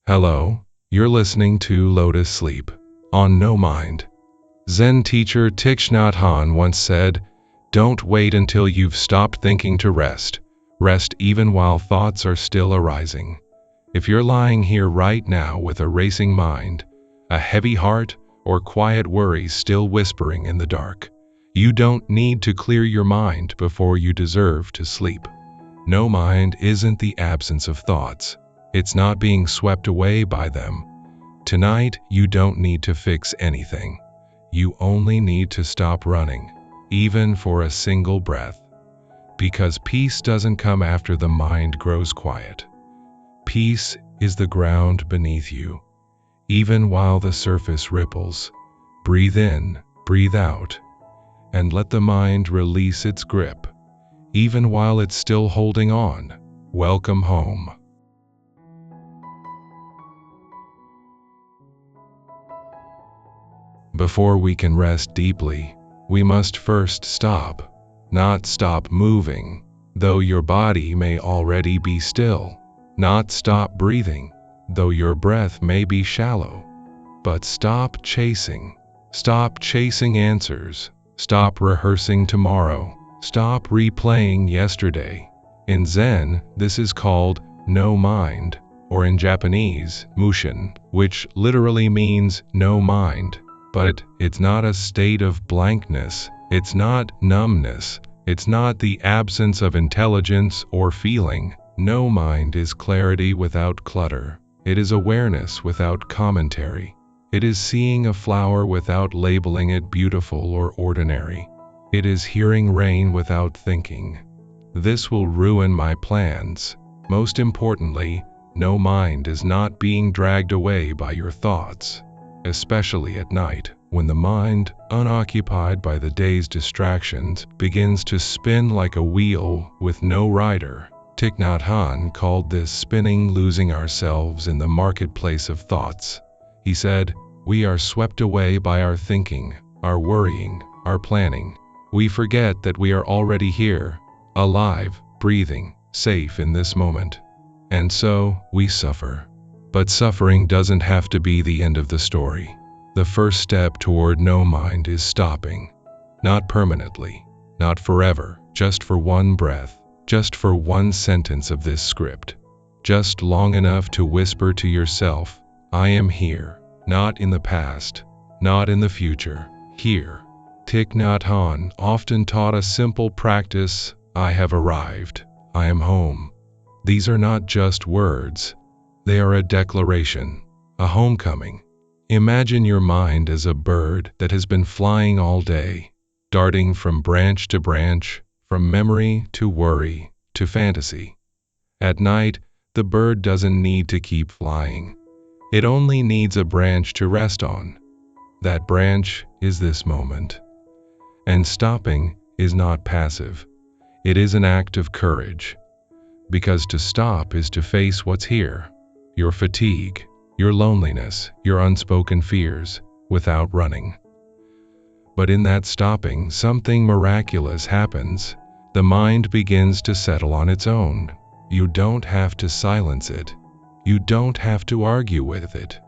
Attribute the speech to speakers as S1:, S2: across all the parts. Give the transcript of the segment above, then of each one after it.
S1: Hello, you're listening to Lotus Sleep on No Mind. Zen teacher Thich Nhat Hanh once said, "Don't wait until you've stopped thinking to rest. Rest even while thoughts are still arising." If you're lying here right now with a racing mind, a heavy heart, or quiet worries still whispering in the dark, you don't need to clear your mind before you deserve to sleep. No mind isn't the absence of thoughts. It's not being swept away by them. Tonight, you don't need to fix anything. You only need to stop running, even for a single breath. Because peace doesn't come after the mind grows quiet. Peace is the ground beneath you. Even while the surface ripples, breathe in, breathe out, and let the mind release its grip. Even while it's still holding on, welcome home. Before we can rest deeply, we must first stop. Not stop moving, though your body may already be still. Not stop breathing, though your breath may be shallow. But stop chasing. Stop chasing answers. Stop rehearsing tomorrow. Stop replaying yesterday. In Zen, this is called no mind, or in Japanese, mushin, which literally means no mind. But it's not a state of blankness, it's not numbness, it's not the absence of intelligence or feeling. No mind is clarity without clutter. It is awareness without commentary. It is seeing a flower without labeling it beautiful or ordinary. It is hearing rain without thinking, "This will ruin my plans." Most importantly, no mind is not being dragged away by your thoughts. Especially at night, when the mind, unoccupied by the day's distractions, begins to spin like a wheel with no rider. Thich Nhat Hanh called this spinning, losing ourselves in the marketplace of thoughts. He said, "We are swept away by our thinking, our worrying, our planning. We forget that we are already here, alive, breathing, safe in this moment. And so, we suffer. But suffering doesn't have to be the end of the story. The first step toward no mind is stopping. Not permanently, not forever, just for one breath, just for one sentence of this script. Just long enough to whisper to yourself, "I am here, not in the past, not in the future, here." Thich Nhat Hanh often taught a simple practice, "I have arrived, I am home." These are not just words. They are a declaration, a homecoming. Imagine your mind as a bird that has been flying all day, darting from branch to branch, from memory to worry to fantasy. At night, the bird doesn't need to keep flying. It only needs a branch to rest on. That branch is this moment. And stopping is not passive. It is an act of courage. Because to stop is to face what's here. Your fatigue, your loneliness, your unspoken fears, without running. But in that stopping, something miraculous happens. The mind begins to settle on its own. You don't have to silence it. You don't have to argue with it.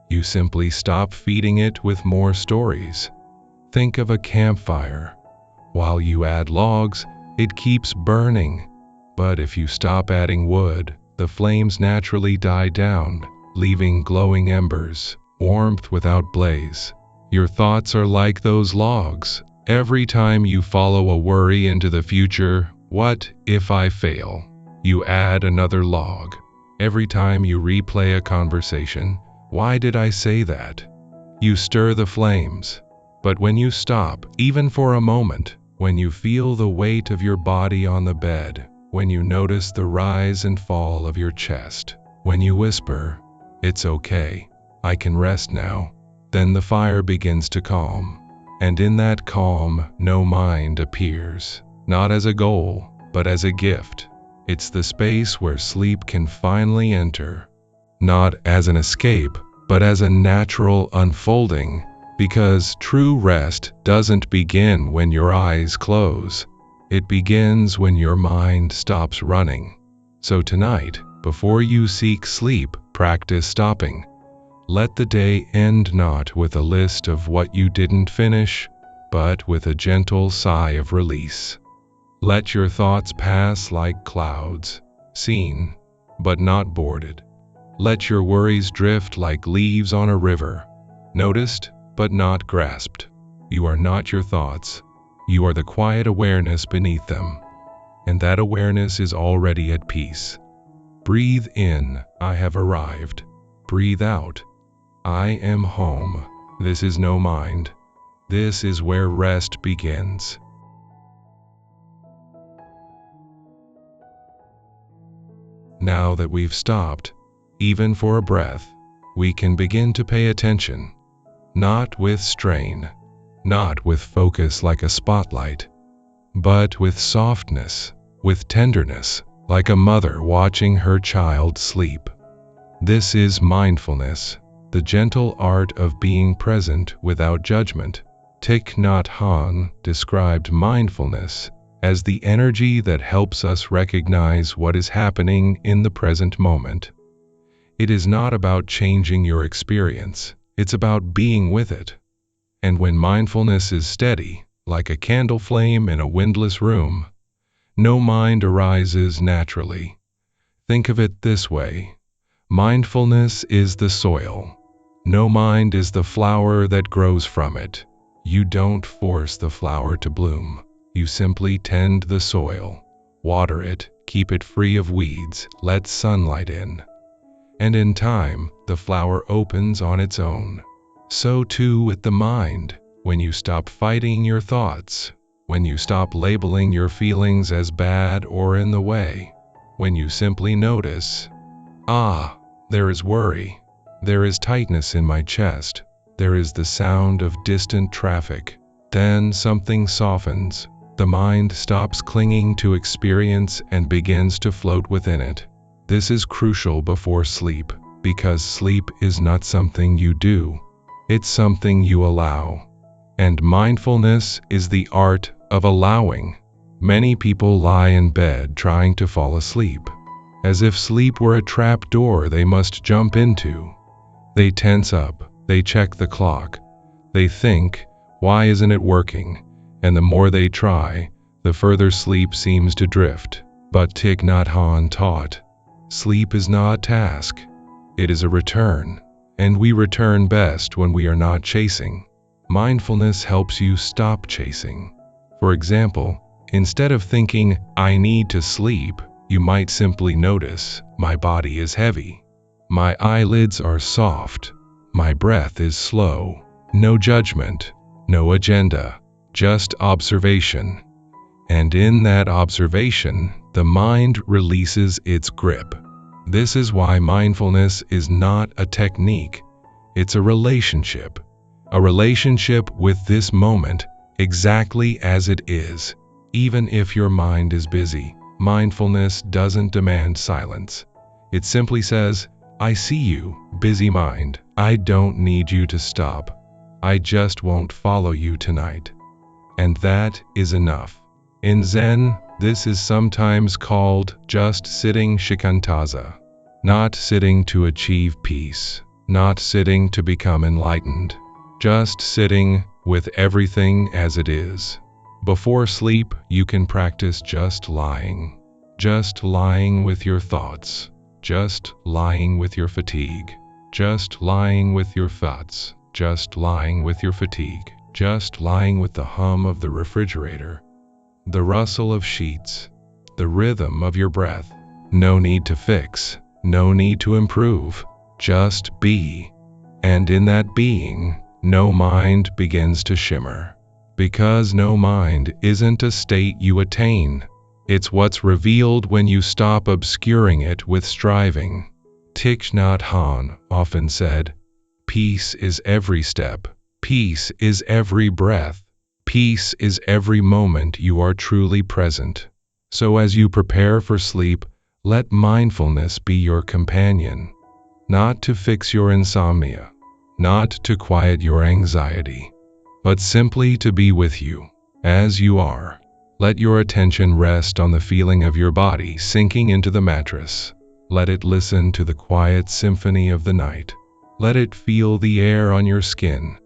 S1: You simply stop feeding it with more stories. Think of a campfire. While you add logs, it keeps burning. But if you stop adding wood, the flames naturally die down, leaving glowing embers, warmth without blaze. Your thoughts are like those logs. Every time you follow a worry into the future, "What if I fail?" you add another log. Every time you replay a conversation, "Why did I say that?" you stir the flames. But when you stop, even for a moment, when you feel the weight of your body on the bed, when you notice the rise and fall of your chest, when you whisper, "It's okay, I can rest now," then the fire begins to calm. And in that calm, no mind appears, not as a goal, but as a gift. It's the space where sleep can finally enter, not as an escape, but as a natural unfolding, because true rest doesn't begin when your eyes close. It begins when your mind stops running. So tonight, Before you seek sleep, practice stopping. Let the day end not with a list of what you didn't finish, but with a gentle sigh of release. Let your thoughts pass like clouds, seen, but not boarded. Let your worries drift like leaves on a river, noticed, but not grasped. You are not your thoughts. You are the quiet awareness beneath them, and that awareness is already at peace. Breathe in, I have arrived. Breathe out, I am home. This is no mind. This is where rest begins. Now that we've stopped, even for a breath, we can begin to pay attention, not with strain, not with focus like a spotlight, but with softness, with tenderness, like a mother watching her child sleep. This is mindfulness, the gentle art of being present without judgment. Thich Nhat Hanh described mindfulness as the energy that helps us recognize what is happening in the present moment. It is not about changing your experience, it's about being with it. And when mindfulness is steady, like a candle flame in a windless room, no mind arises naturally. Think of it this way: mindfulness is the soil. No mind is the flower that grows from it. You don't force the flower to bloom. You simply tend the soil, water it, keep it free of weeds, let sunlight in. And in time, the flower opens on its own. So too with the mind, when you stop fighting your thoughts, when you stop labeling your feelings as bad or in the way, when you simply notice, there is worry, there is tightness in my chest, there is the sound of distant traffic, then something softens. The mind stops clinging to experience and begins to float within it. This is crucial before sleep, because sleep is not something you do, it's something you allow. And mindfulness is the art of allowing. Many people lie in bed trying to fall asleep, as if sleep were a trap door they must jump into. They tense up, they check the clock, they think, why isn't it working? And the more they try, the further sleep seems to drift. But Thich Nhat Hanh taught, sleep is not a task, it is a return, and we return best when we are not chasing. Mindfulness helps you stop chasing. For example, instead of thinking, I need to sleep, you might simply notice, my body is heavy, my eyelids are soft, my breath is slow. No judgment, no agenda, just observation. And in that observation, the mind releases its grip. This is why mindfulness is not a technique, it's a relationship with this moment, exactly as it is. Even if your mind is busy, mindfulness doesn't demand silence. It simply says, I see you, busy mind. I don't need you to stop. I just won't follow you tonight. And that is enough. In Zen, this is sometimes called just sitting shikantaza. Not sitting to achieve peace, not sitting to become enlightened, just sitting with everything as it is. Before sleep, you can practice just lying with your thoughts, just lying with your fatigue, just lying with your thoughts, just lying with your fatigue, just lying with the hum of the refrigerator, the rustle of sheets, the rhythm of your breath. No need to fix, no need to improve, just be. And in that being, no mind begins to shimmer. Because no mind isn't a state you attain. It's what's revealed when you stop obscuring it with striving. Thich Nhat Hanh often said, peace is every step, peace is every breath, peace is every moment you are truly present. So as you prepare for sleep, let mindfulness be your companion, not to fix your insomnia, not to quiet your anxiety, but simply to be with you, as you are. Let your attention rest on the feeling of your body sinking into the mattress. Let it listen to the quiet symphony of the night. Let it feel the air on your skin.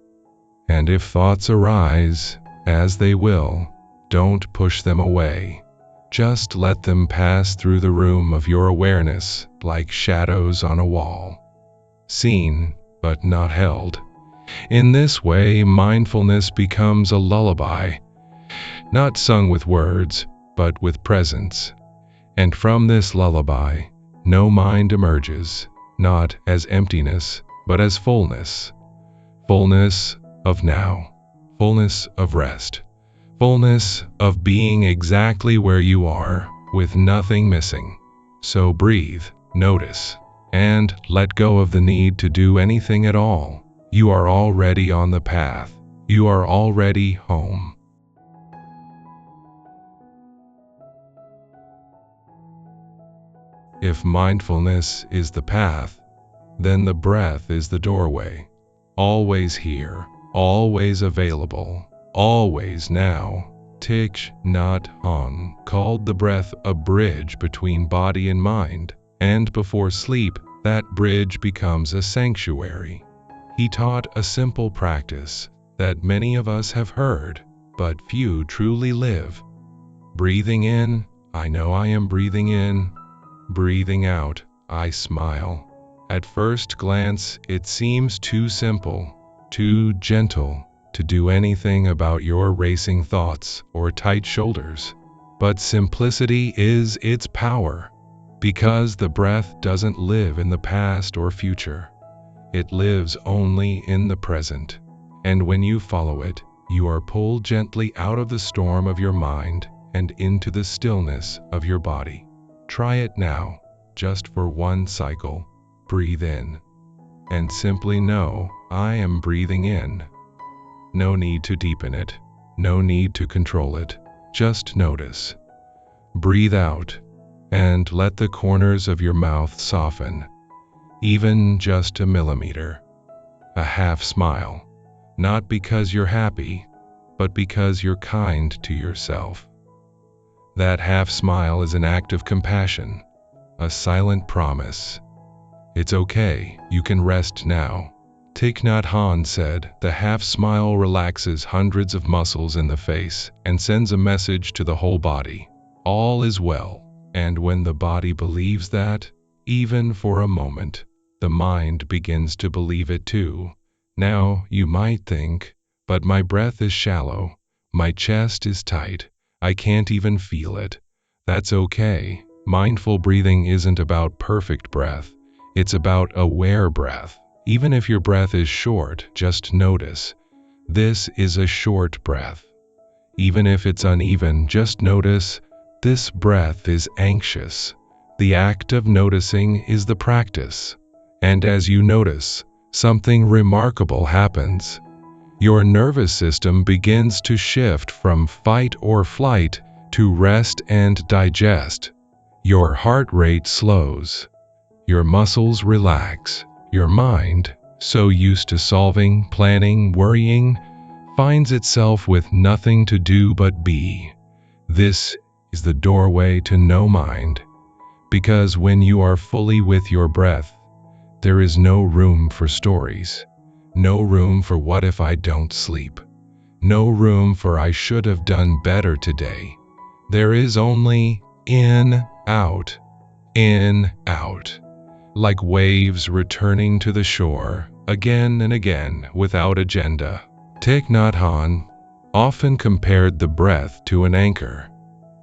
S1: And if thoughts arise, as they will, don't push them away. Just let them pass through the room of your awareness like shadows on a wall. Seen, but not held. In this way, mindfulness becomes a lullaby, not sung with words, but with presence. And from this lullaby, no mind emerges, not as emptiness, but as fullness. Fullness of now, fullness of rest, fullness of being exactly where you are, with nothing missing. So breathe, notice, and let go of the need to do anything at all. You are already on the path. You are already home. If mindfulness is the path, then the breath is the doorway. Always here, always available, always now. Thich Nhat Hanh called the breath a bridge between body and mind, and before sleep, that bridge becomes a sanctuary. He taught a simple practice that many of us have heard, but few truly live. Breathing in, I know I am breathing in. Breathing out, I smile. At first glance, it seems too simple, too gentle, to do anything about your racing thoughts or tight shoulders. But simplicity is its power, because the breath doesn't live in the past or future. It lives only in the present. And when you follow it, you are pulled gently out of the storm of your mind and into the stillness of your body. Try it now, just for one cycle. Breathe in, and simply know, I am breathing in. No need to deepen it, no need to control it, just notice. Breathe out, and let the corners of your mouth soften, even just a millimeter. A half smile, not because you're happy, but because you're kind to yourself. That half smile is an act of compassion, a silent promise. It's okay, you can rest now. Thich Nhat Hanh said, the half smile relaxes hundreds of muscles in the face and sends a message to the whole body. All is well. And when the body believes that, even for a moment, the mind begins to believe it too. Now, you might think, but my breath is shallow, my chest is tight, I can't even feel it. That's okay. Mindful breathing isn't about perfect breath. It's about aware breath. Even if your breath is short, just notice. This is a short breath. Even if it's uneven, just notice. This breath is anxious. The act of noticing is the practice. And as you notice, something remarkable happens. Your nervous system begins to shift from fight or flight to rest and digest. Your heart rate slows. Your muscles relax. Your mind, so used to solving, planning, worrying, finds itself with nothing to do but be. This is the doorway to no mind. Because when you are fully with your breath, there is no room for stories. No room for what if I don't sleep. No room for I should have done better today. There is only in, out, like waves returning to the shore, again and again without agenda. Thich Nhat Hanh often compared the breath to an anchor.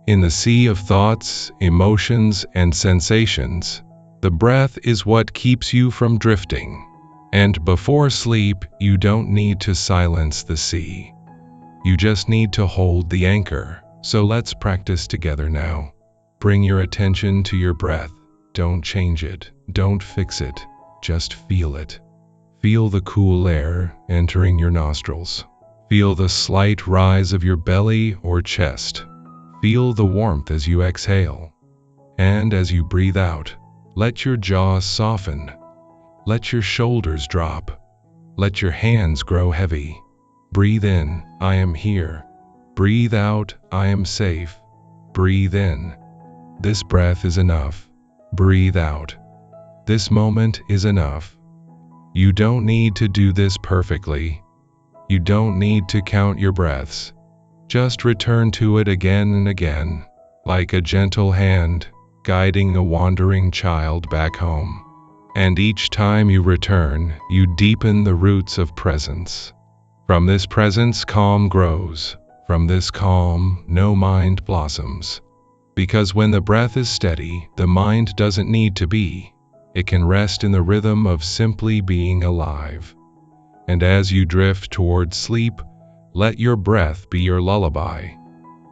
S1: In the sea of thoughts, emotions, and sensations, the breath is what keeps you from drifting. And before sleep, you don't need to silence the sea. You just need to hold the anchor. So let's practice together now. Bring your attention to your breath. Don't change it. Don't fix it. Just feel it. Feel the cool air entering your nostrils. Feel the slight rise of your belly or chest. Feel the warmth as you exhale. And as you breathe out, let your jaw soften. Let your shoulders drop. Let your hands grow heavy. Breathe in, I am here. Breathe out, I am safe. Breathe in. This breath is enough. Breathe out. This moment is enough. You don't need to do this perfectly. You don't need to count your breaths. Just return to it again and again, like a gentle hand guiding a wandering child back home. And each time you return, you deepen the roots of presence. From this presence, calm grows. From this calm, no mind blossoms. Because when the breath is steady, the mind doesn't need to be. It can rest in the rhythm of simply being alive. And as you drift towards sleep, let your breath be your lullaby.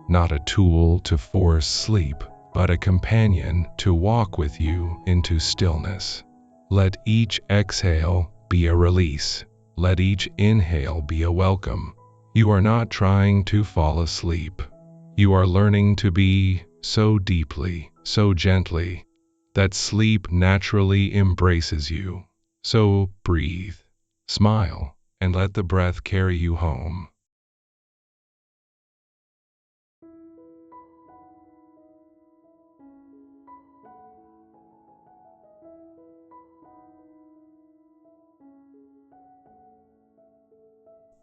S1: Not a tool to force sleep, but a companion to walk with you into stillness. Let each exhale be a release. Let each inhale be a welcome. You are not trying to fall asleep. You are learning to be so deeply, so gently, that sleep naturally embraces you. So breathe, smile, and let the breath carry you home.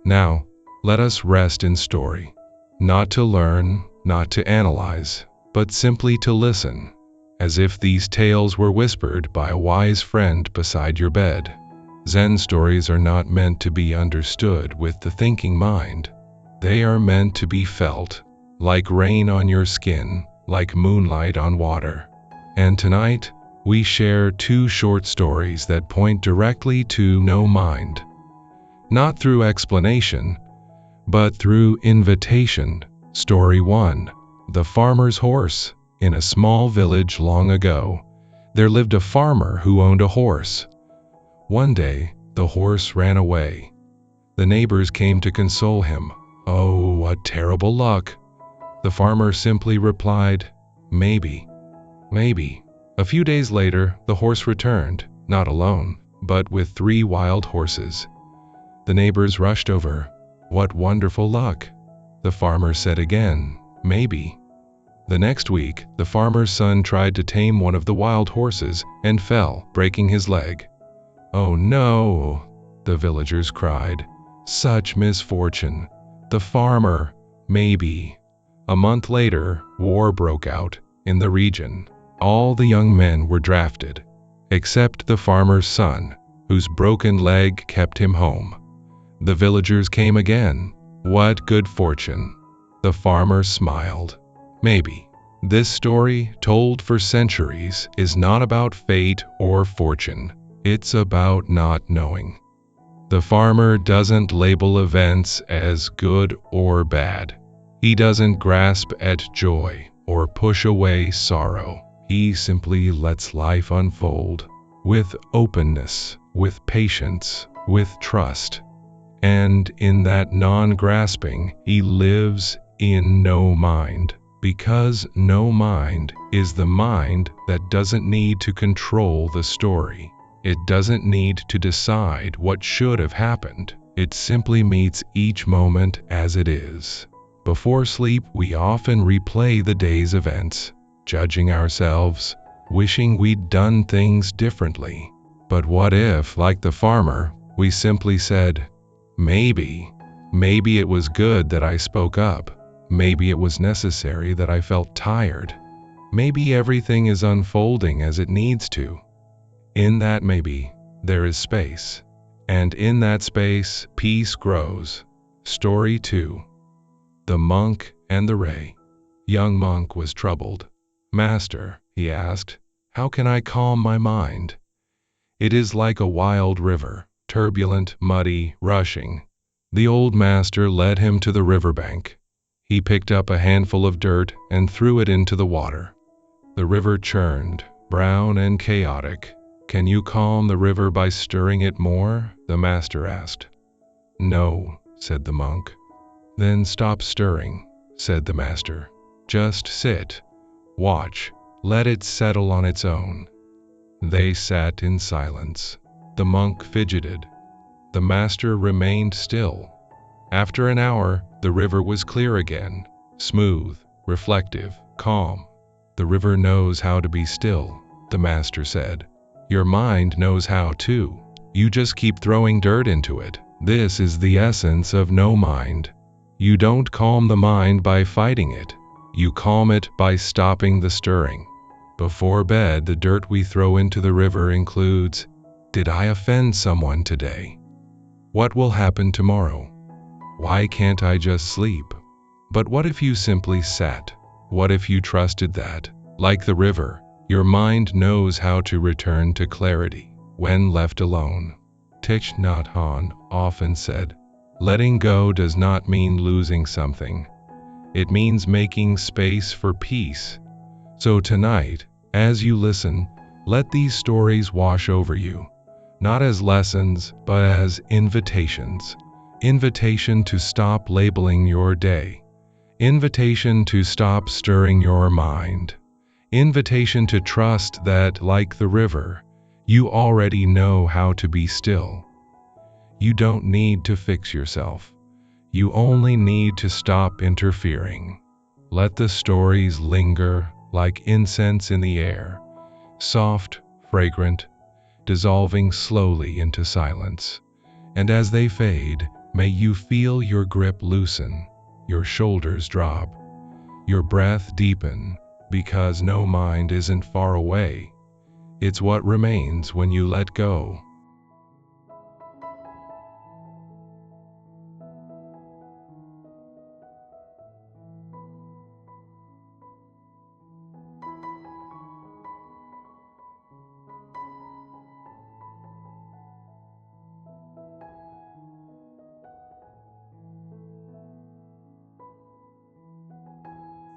S1: Now, let us rest in story. Not to learn, not to analyze, but simply to listen, as if these tales were whispered by a wise friend beside your bed. Zen stories are not meant to be understood with the thinking mind. They are meant to be felt, like rain on your skin, like moonlight on water. And tonight, we share two short stories that point directly to no mind. Not through explanation, but through invitation. Story 1. The Farmer's Horse. In a small village long ago, there lived a farmer who owned a horse. One day, the horse ran away. The neighbors came to console him. "Oh, what terrible luck." The farmer simply replied, "Maybe, maybe." A few days later, the horse returned, not alone, but with 3 wild horses. The neighbors rushed over. "What wonderful luck." The farmer said again, "Maybe." The next week, the farmer's son tried to tame one of the wild horses and fell, breaking his leg. "Oh no," the villagers cried. "Such misfortune." The farmer, "Maybe." A month later, war broke out in the region. All the young men were drafted, except the farmer's son, whose broken leg kept him home. The villagers came again. "What good fortune." The farmer smiled. "Maybe." This story, told for centuries, is not about fate or fortune. It's about not knowing. The farmer doesn't label events as good or bad. He doesn't grasp at joy or push away sorrow. He simply lets life unfold with openness, with patience, with trust. And in that non-grasping, he lives in no mind. Because no mind is the mind that doesn't need to control the story. It doesn't need to decide what should have happened. It simply meets each moment as it is. Before sleep, we often replay the day's events, judging ourselves, wishing we'd done things differently. But what if, like the farmer, we simply said, "Maybe. Maybe it was good that I spoke up. Maybe it was necessary that I felt tired. Maybe everything is unfolding as it needs to." In that maybe, there is space. And in that space, peace grows. Story 2. The Monk and the Ray. Young monk was troubled. "Master," he asked, "how can I calm my mind? It is like a wild river, turbulent, muddy, rushing." The old master led him to the riverbank. He picked up a handful of dirt and threw it into the water. The river churned, brown and chaotic. "Can you calm the river by stirring it more?" the master asked. "No," said the monk. "Then stop stirring," said the master. "Just sit, watch, let it settle on its own." They sat in silence. The monk fidgeted. The master remained still. After an hour, the river was clear again, smooth, reflective, calm. The river knows how to be still. the master said. Your mind knows how to. You just keep throwing dirt into it. This is the essence of no mind. You don't calm the mind by fighting it. You calm it by stopping the stirring. Before bed, the dirt we throw into the river includes, did I offend someone today? What will happen tomorrow? Why can't I just sleep? But what if you simply sat? What if you trusted that, like the river, your mind knows how to return to clarity when left alone? Thich Nhat Hanh often said, letting go does not mean losing something. It means making space for peace. So tonight, as you listen, let these stories wash over you, not as lessons, but as invitations. Invitation to stop labeling your day. Invitation to stop stirring your mind. Invitation to trust that, like the river, you already know how to be still. You don't need to fix yourself. You only need to stop interfering. Let the stories linger like incense in the air, soft, fragrant, dissolving slowly into silence. And as they fade, may you feel your grip loosen, your shoulders drop, your breath deepen, because no mind isn't far away. It's what remains when you let go.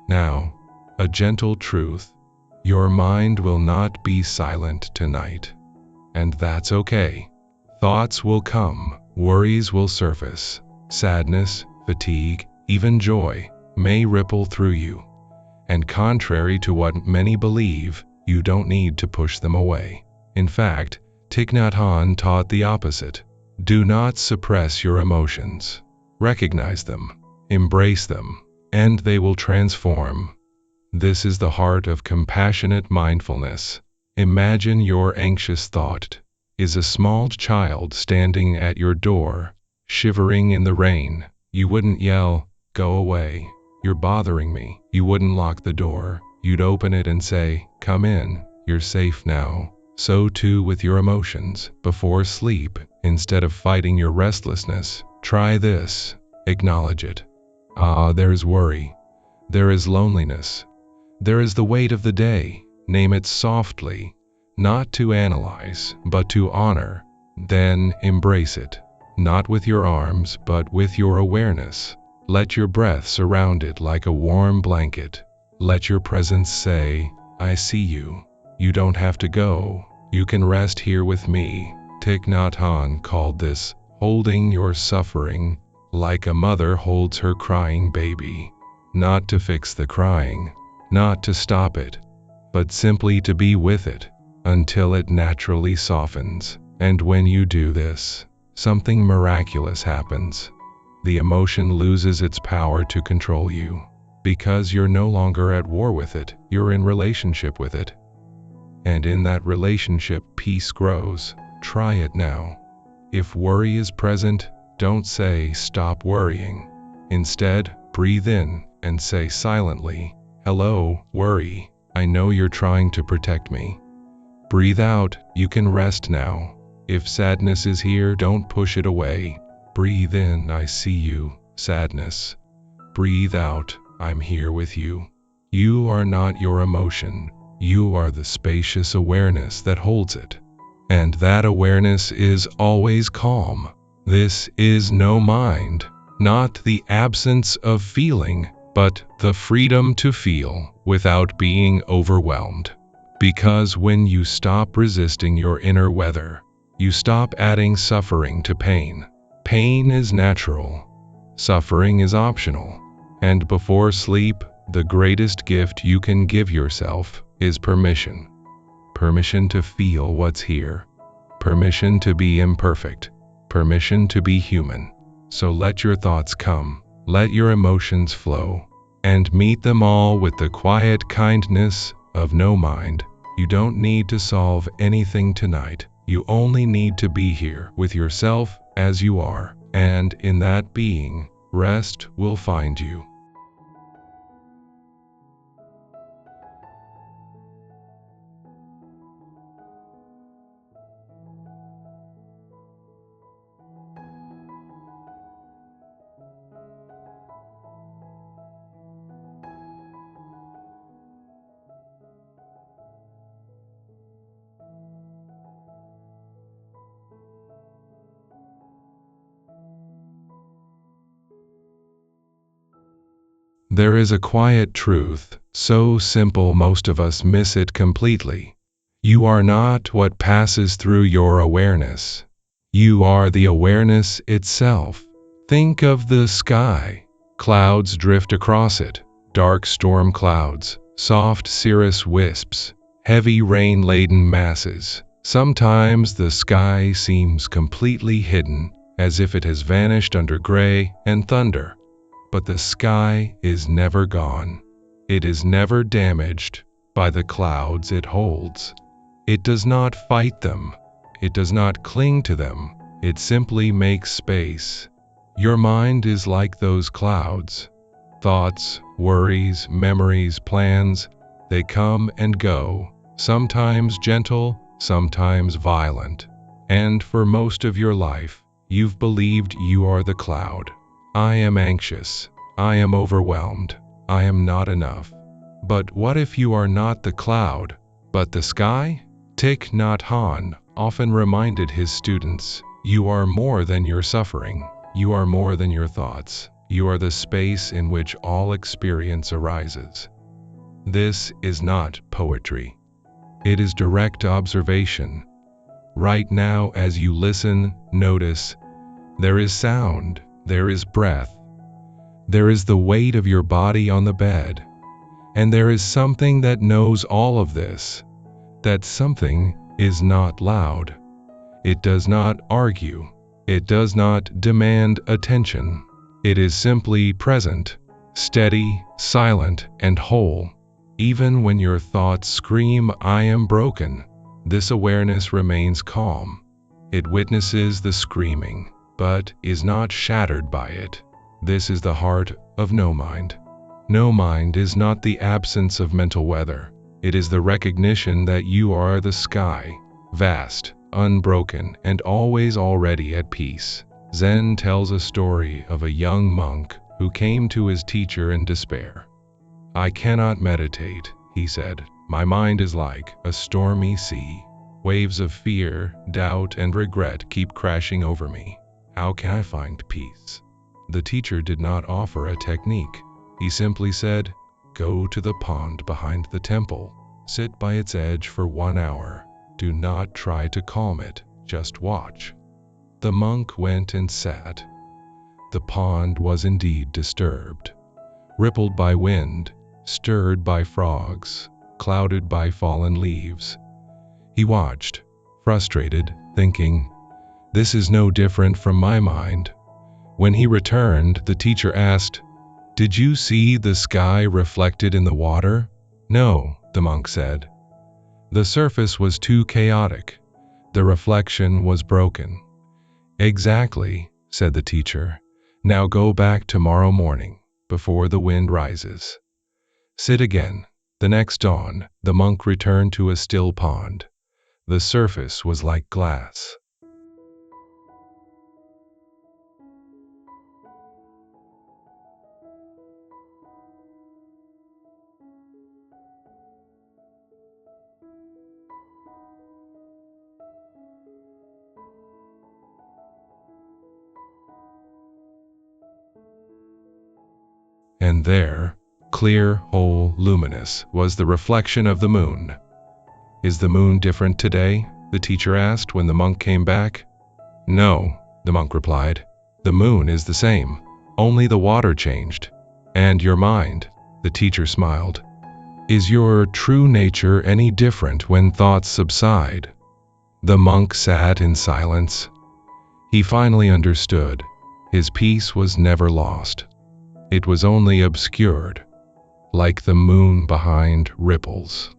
S1: Now, a gentle truth. Your mind will not be silent tonight. And that's okay. Thoughts will come, worries will surface, sadness, fatigue, even joy may ripple through you. And contrary to what many believe, you don't need to push them away. In fact, Thich Nhat Hanh taught the opposite. Do not suppress your emotions. Recognize them, embrace them, and they will transform. This is the heart of compassionate mindfulness. Imagine your anxious thought is a small child standing at your door, shivering in the rain. You wouldn't yell, "Go away, you're bothering me." You wouldn't lock the door. You'd open it and say, "Come in, you're safe now." So too with your emotions. Before sleep, instead of fighting your restlessness, try this. Acknowledge it. There is worry. There is loneliness. There is the weight of the day. Name it softly, not to analyze, but to honor. Then embrace it, not with your arms, but with your awareness. Let your breath surround it like a warm blanket. Let your presence say, "I see you. You don't have to go. You can rest here with me." Thich Nhat Hanh called this holding your suffering like a mother holds her crying baby. Not to fix the crying, not to stop it, but simply to be with it until it naturally softens. And when you do this, something miraculous happens. The emotion loses its power to control you. Because you're no longer at war with it, you're in relationship with it. And in that relationship, peace grows. Try it now. If worry is present, don't say, "Stop worrying." Instead, breathe in and say silently, "Hello, worry. I know you're trying to protect me." Breathe out, "You can rest now." If sadness is here, don't push it away. Breathe in, "I see you, sadness." Breathe out, "I'm here with you." You are not your emotion. You are the spacious awareness that holds it. And that awareness is always calm. This is no mind, not the absence of feeling, but the freedom to feel without being overwhelmed. Because when you stop resisting your inner weather, you stop adding suffering to pain. Pain is natural. Suffering is optional. And before sleep, the greatest gift you can give yourself is permission. Permission to feel what's here. Permission to be imperfect. Permission to be human. So let your thoughts come, let your emotions flow, and meet them all with the quiet kindness of no mind. You don't need to solve anything tonight. You only need to be here with yourself as you are, and in that being, rest will find you. There is a quiet truth, so simple most of us miss it completely. You are not what passes through your awareness. You are the awareness itself. Think of the sky. Clouds drift across it, dark storm clouds, soft cirrus wisps, heavy rain-laden masses. Sometimes the sky seems completely hidden, as if it has vanished under gray and thunder. But the sky is never gone. It is never damaged by the clouds it holds. It does not fight them. It does not cling to them. It simply makes space. Your mind is like those clouds. Thoughts, worries, memories, plans, they come and go, sometimes gentle, sometimes violent. And for most of your life, you've believed you are the cloud. I am anxious. I am overwhelmed. I am not enough. But what if you are not the cloud, but the sky? Thich Nhat Hanh often reminded his students, you are more than your suffering. You are more than your thoughts. You are the space in which all experience arises. This is not poetry. It is direct observation. Right now, as you listen, notice, there is sound. There is breath. There is the weight of your body on the bed. And there is something that knows all of this. That something is not loud. It does not argue. It does not demand attention. It is simply present, steady, silent, and whole. Even when your thoughts scream, I am broken, this awareness remains calm. It witnesses the screaming, but is not shattered by it. This is the heart of no mind. No mind is not the absence of mental weather. It is the recognition that you are the sky, vast, unbroken, and always already at peace. Zen tells a story of a young monk who came to his teacher in despair. I cannot meditate, he said. My mind is like a stormy sea. Waves of fear, doubt, and regret keep crashing over me. How can I find peace? The teacher did not offer a technique. He simply said, go to the pond behind the temple. Sit by its edge for 1 hour. Do not try to calm it, just watch. The monk went and sat. The pond was indeed disturbed, rippled by wind, stirred by frogs, clouded by fallen leaves. He watched, frustrated, thinking, this is no different from my mind. When he returned, the teacher asked, did you see the sky reflected in the water? No, the monk said. The surface was too chaotic. The reflection was broken. Exactly, said the teacher. Now go back tomorrow morning, before the wind rises. Sit again. The next dawn, the monk returned to a still pond. The surface was like glass. And there, clear, whole, luminous, was the reflection of the moon. Is the moon different today? The teacher asked when the monk came back. No, the monk replied. The moon is the same. Only the water changed. And your mind, the teacher smiled. Is your true nature any different when thoughts subside? The monk sat in silence. He finally understood. His peace was never lost. It was only obscured, like the moon behind ripples.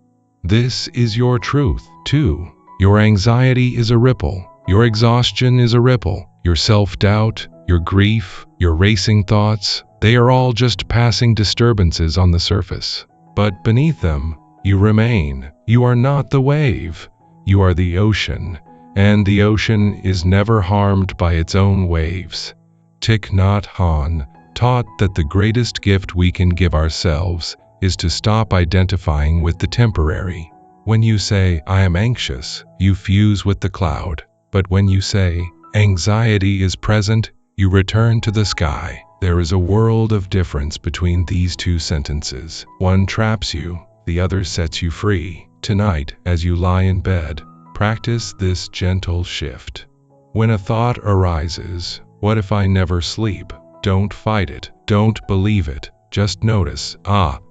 S1: This is your truth, too. Your anxiety is a ripple. Your exhaustion is a ripple. Your self-doubt, your grief, your racing thoughts, they are all just passing disturbances on the surface. But beneath them, you remain. You are not the wave. You are the ocean, and the ocean is never harmed by its own waves. Thich Nhat Hanh taught that the greatest gift we can give ourselves is to stop identifying with the temporary. When you say, "I am anxious," you fuse with the cloud. But when you say, "Anxiety is present," you return to the sky. There is a world of difference between these two sentences. One traps you, the other sets you free. Tonight, as you lie in bed, practice this gentle shift. When a thought arises, "What if I never sleep?" Don't fight it. Don't believe it. Just notice,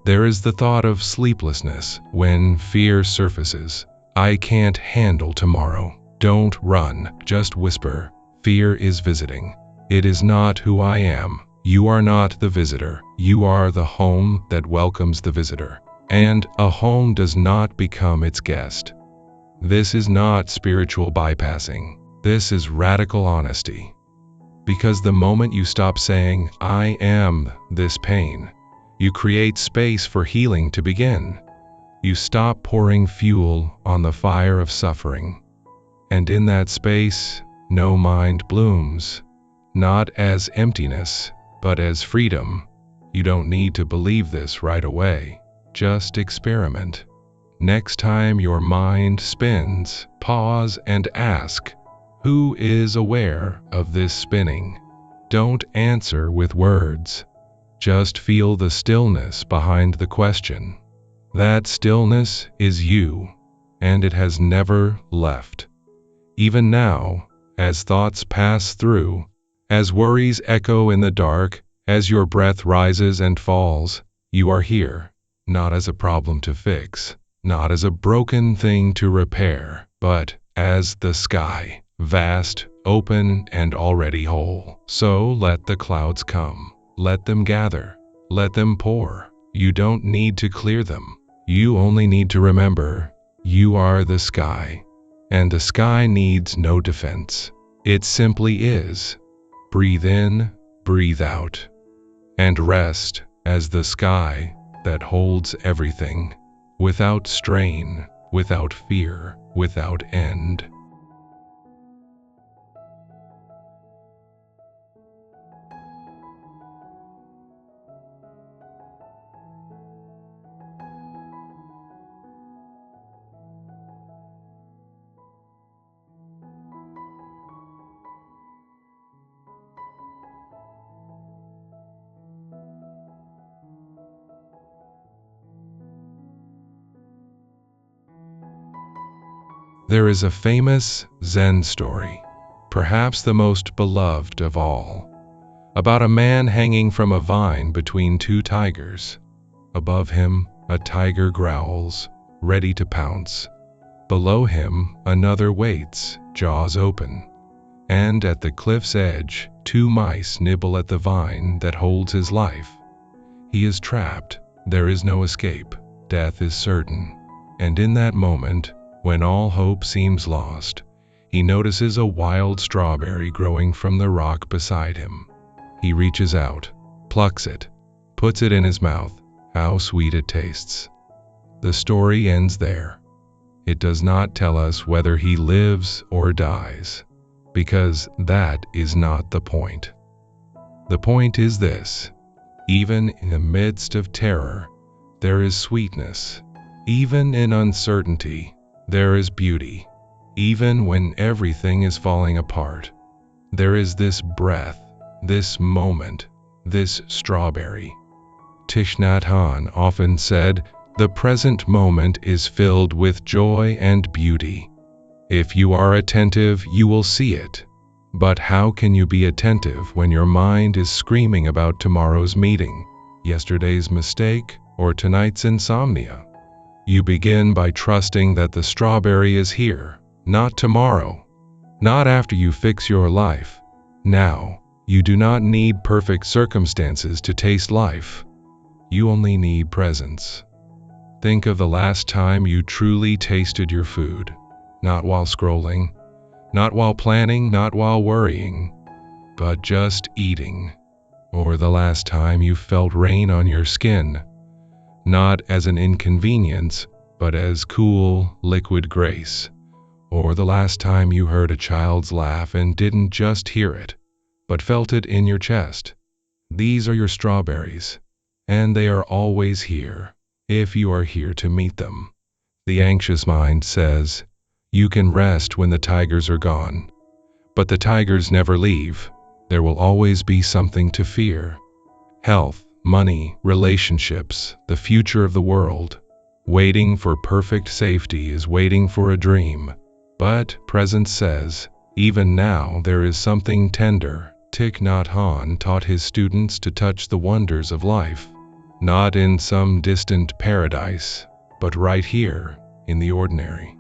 S1: there is the thought of sleeplessness. When fear surfaces, "I can't handle tomorrow." Don't run, just whisper, "Fear is visiting. It is not who I am." You are not the visitor. You are the home that welcomes the visitor. And a home does not become its guest. This is not spiritual bypassing. This is radical honesty. Because the moment you stop saying, "I am this pain," you create space for healing to begin. You stop pouring fuel on the fire of suffering. And in that space, no mind blooms, not as emptiness, but as freedom. You don't need to believe this right away. Just experiment. Next time your mind spins, pause and ask, "Who is aware of this spinning?" Don't answer with words. Just feel the stillness behind the question. That stillness is you, and it has never left. Even now, as thoughts pass through, as worries echo in the dark, as your breath rises and falls, you are here, not as a problem to fix, not as a broken thing to repair, but as the sky, vast, open, and already whole. So let the clouds come. Let them gather. Let them pour. You don't need to clear them. You only need to remember, you are the sky. And the sky needs no defense. It simply is. Breathe in, breathe out, and rest as the sky that holds everything, without strain, without fear, without end. There is a famous Zen story, perhaps the most beloved of all, about a man hanging from a vine between two tigers. Above him, a tiger growls, ready to pounce. Below him, another waits, jaws open. And at the cliff's edge, two mice nibble at the vine that holds his life. He is trapped. There is no escape. Death is certain. And in that moment, when all hope seems lost, he notices a wild strawberry growing from the rock beside him. He reaches out, plucks it, puts it in his mouth. How sweet it tastes. The story ends there. It does not tell us whether he lives or dies, because that is not the point. The point is this: even in the midst of terror, there is sweetness. Even in uncertainty, there is beauty. Even when everything is falling apart, there is this breath, this moment, this strawberry. Thich Nhat Hanh often said, "The present moment is filled with joy and beauty. If you are attentive, you will see it. But how can you be attentive when your mind is screaming about tomorrow's meeting, yesterday's mistake, or tonight's insomnia?" You begin by trusting that the strawberry is here, not tomorrow, not after you fix your life. Now, you do not need perfect circumstances to taste life. You only need presence. Think of the last time you truly tasted your food, not while scrolling, not while planning, not while worrying, but just eating. Or the last time you felt rain on your skin, not as an inconvenience, but as cool, liquid grace. Or the last time you heard a child's laugh and didn't just hear it, but felt it in your chest. These are your strawberries, and they are always here, if you are here to meet them. The anxious mind says, you can rest when the tigers are gone. But the tigers never leave. There will always be something to fear. Health, money, relationships, the future of the world. Waiting for perfect safety is waiting for a dream. But presence says, even now there is something tender. Thich Nhat Hanh taught his students to touch the wonders of life, not in some distant paradise, but right here, in the ordinary.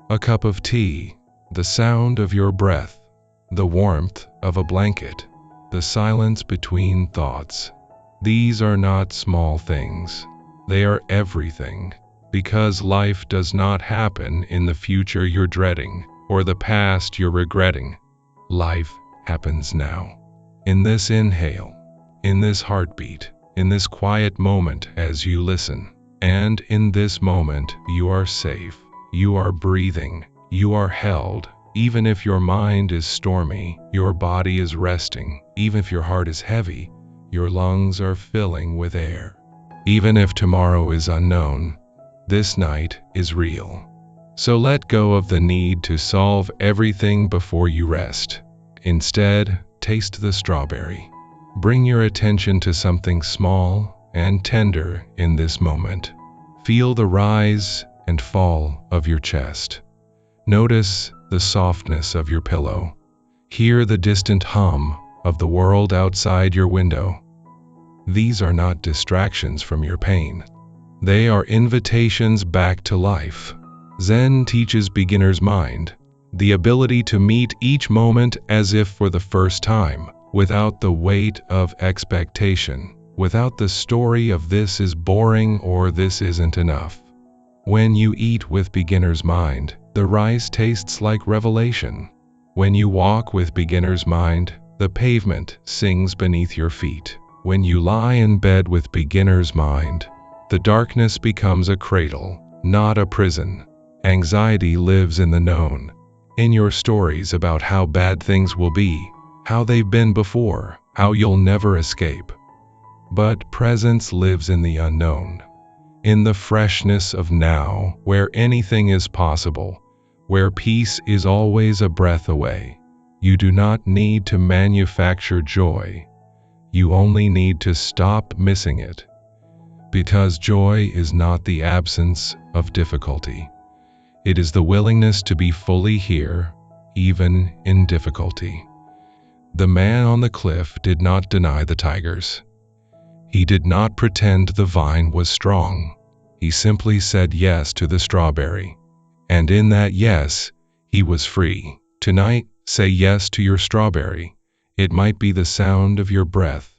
S1: A cup of tea, the sound of your breath, the warmth of a blanket, the silence between thoughts. These are not small things. They are everything, because life does not happen in the future you're dreading, or the past you're regretting. Life happens now. In this inhale, in this heartbeat, in this quiet moment as you listen. And in this moment, you are safe. You are breathing. You are held. Even if your mind is stormy, your body is resting. Even if your heart is heavy, your lungs are filling with air. Even if tomorrow is unknown, this night is real. So let go of the need to solve everything before you rest. Instead, taste the strawberry. Bring your attention to something small and tender in this moment. Feel the rise and fall of your chest. Notice the softness of your pillow. Hear the distant hum of the world outside your window. These are not distractions from your pain. They are invitations back to life. Zen teaches beginner's mind the ability to meet each moment as if for the first time, without the weight of expectation, without the story of this is boring or this isn't enough. When you eat with beginner's mind, the rice tastes like revelation. When you walk with beginner's mind, the pavement sings beneath your feet. When you lie in bed with beginner's mind, the darkness becomes a cradle, not a prison. Anxiety lives in the known, in your stories about how bad things will be, how they've been before, how you'll never escape. But presence lives in the unknown, in the freshness of now, where anything is possible, where peace is always a breath away. You do not need to manufacture joy. You only need to stop missing it. Because joy is not the absence of difficulty. It is the willingness to be fully here, even in difficulty. The man on the cliff did not deny the tigers. He did not pretend the vine was strong. He simply said yes to the strawberry. And in that yes, he was free. Tonight, say yes to your strawberry. It might be the sound of your breath.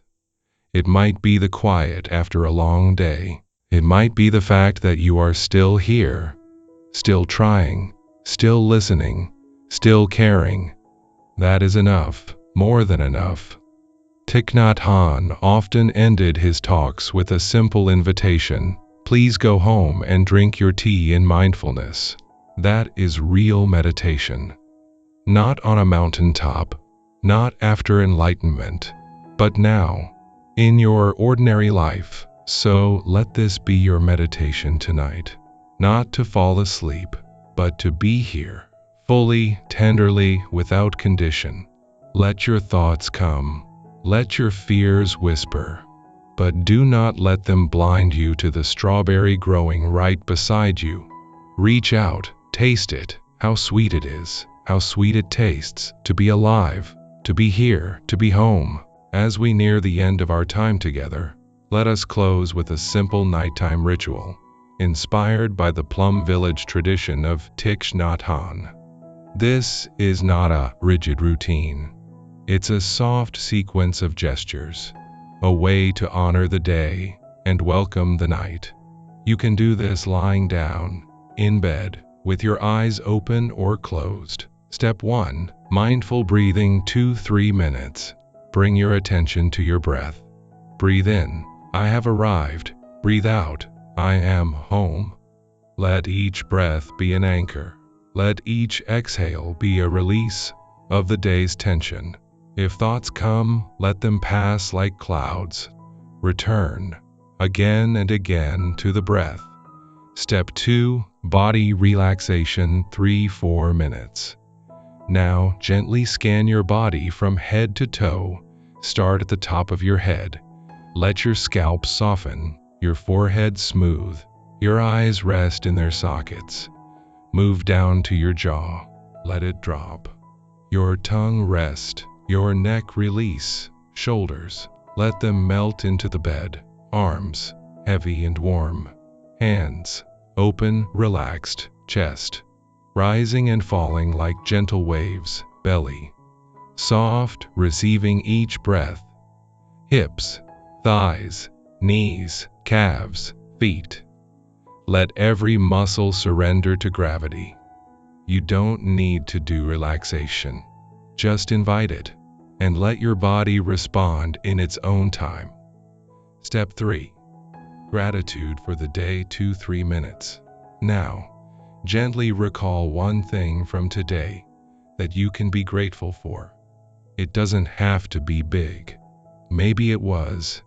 S1: It might be the quiet after a long day. It might be the fact that you are still here, still trying, still listening, still caring. That is enough, more than enough. Thich Nhat Hanh often ended his talks with a simple invitation: please go home and drink your tea in mindfulness. That is real meditation. Not on a mountaintop, not after enlightenment, but now, in your ordinary life. So let this be your meditation tonight. Not to fall asleep, but to be here, fully, tenderly, without condition. Let your thoughts come. Let your fears whisper. But do not let them blind you to the strawberry growing right beside you. Reach out, taste it, how sweet it is, how sweet it tastes, to be alive, to be here, to be home. As we near the end of our time together, let us close with a simple nighttime ritual, inspired by the Plum Village tradition of Thich Nhat Hanh. This is not a rigid routine. It's a soft sequence of gestures, a way to honor the day and welcome the night. You can do this lying down, in bed, with your eyes open or closed. Step 1. Mindful breathing 2-3 minutes. Bring your attention to your breath. Breathe in, I have arrived. Breathe out, I am home. Let each breath be an anchor. Let each exhale be a release of the day's tension. If thoughts come, let them pass like clouds. Return again and again to the breath. Step 2. Body relaxation 3-4 minutes. Now gently scan your body from head to toe. Start at the top of your head. Let your scalp soften, your forehead smooth, your eyes rest in their sockets. Move down to your jaw. Let it drop. Your tongue rest, your neck release, shoulders. Let them melt into the bed. Arms, heavy and warm. Hands, open, relaxed. Chest, rising and falling like gentle waves. Belly, soft, receiving each breath. Hips, thighs, knees, calves, feet. Let every muscle surrender to gravity. You don't need to do relaxation. Just invite it, and let your body respond in its own time. Step 3. Gratitude for the day 2-3 minutes. Now, gently recall one thing from today that you can be grateful for. It doesn't have to be big. Maybe it was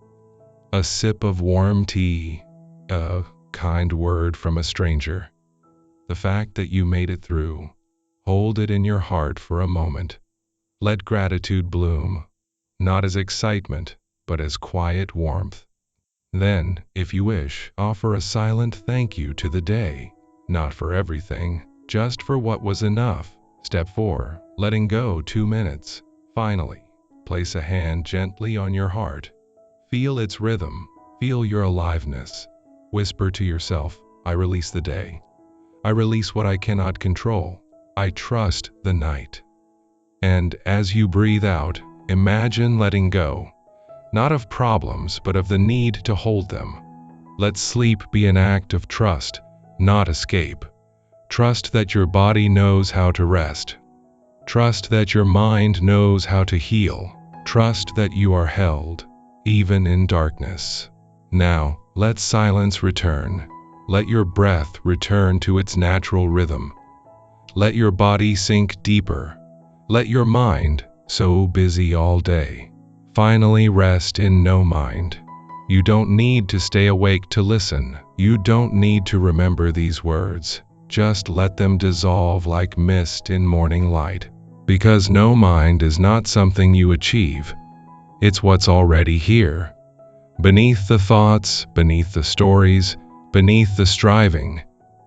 S1: a sip of warm tea, a kind word from a stranger, the fact that you made it through. Hold it in your heart for a moment. Let gratitude bloom, not as excitement, but as quiet warmth. Then, if you wish, offer a silent thank you to the day, not for everything, just for what was enough. Step 4. Letting go 2 minutes. Finally, place a hand gently on your heart. Feel its rhythm. Feel your aliveness. Whisper to yourself, I release the day. I release what I cannot control. I trust the night. And as you breathe out, imagine letting go, not of problems, but of the need to hold them. Let sleep be an act of trust, not escape. Trust that your body knows how to rest. Trust that your mind knows how to heal. Trust that you are held, even in darkness. Now, let silence return. Let your breath return to its natural rhythm. Let your body sink deeper. Let your mind, so busy all day, finally rest in no mind. You don't need to stay awake to listen. You don't need to remember these words. Just let them dissolve like mist in morning light. Because no mind is not something you achieve. It's what's already here. Beneath the thoughts, beneath the stories, beneath the striving,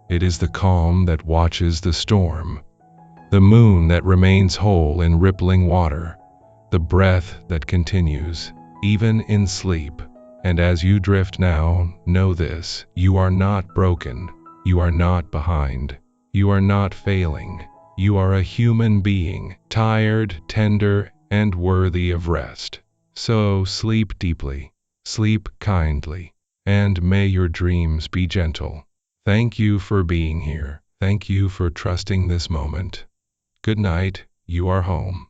S1: it is the calm that watches the storm, the moon that remains whole in rippling water, the breath that continues, even in sleep. And as you drift now, know this, you are not broken, you are not behind, you are not failing, you are a human being, tired, tender, and worthy of rest. So sleep deeply, sleep kindly, and may your dreams be gentle. Thank you for being here. Thank you for trusting this moment. Good night, you are home.